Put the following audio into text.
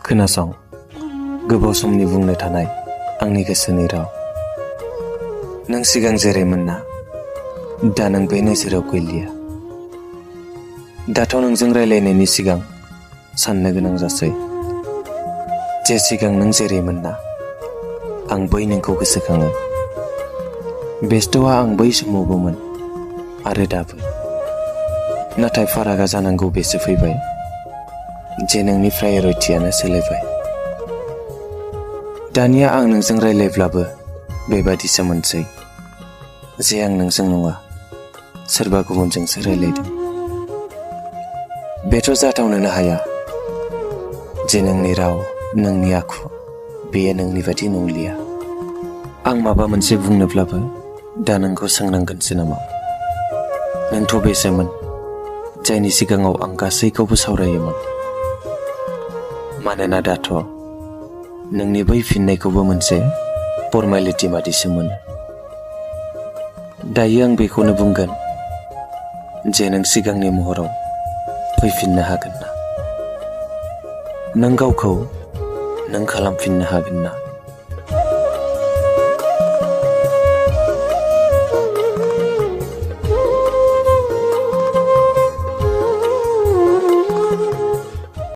खोनासं गोबाव समनि बुंनो थानाय आंनि गोसोनि राव। नों सिगां जेरैमोन ना, दा नों बे नोजोराव गैलिया। दाथ' नोंजों रायलायनायनि सिगां साननो गोनां जासै जे सिगां नों जेरैमोन ना, आं बै नोंखौ गोसोखाङो। बेस्थ'आ आं बै समावबोमोन आरो दाबो, नाथाय फारागा जानांगौ बेसो फैबाय जे नोंनि प्रायरिटियानो सोलायबाय। दानिया आं नोंजों रायलायब्लाबो बेबादिसो मोनसै जे आं नोंजों नङा, सोरबा गुबुनजोंसो रायलायदों। बेथ' जाथावनोनो हाया जे नोंनि राव, नोंनि आखु बेयो नोंनि बादि नंलिया। आं माबा मोनसे बुंनोब्लाबो दा नोंखौ सोंनांगोनसो नामा? नोंथ' बेसोमोन जायनि सिगाङाव आं गासैखौबो सावरायोमोन। मानोना दाथ' नोंनि बै फिननायखौबो मोनसे फर्मेलिटि बादिसो मोनो। दायो आं बेखौनो बुंगोन जे नों सिगांनि महराव फैफिननो हागोन ना? नों गावखौ नों खालामफिननो हागोन ना?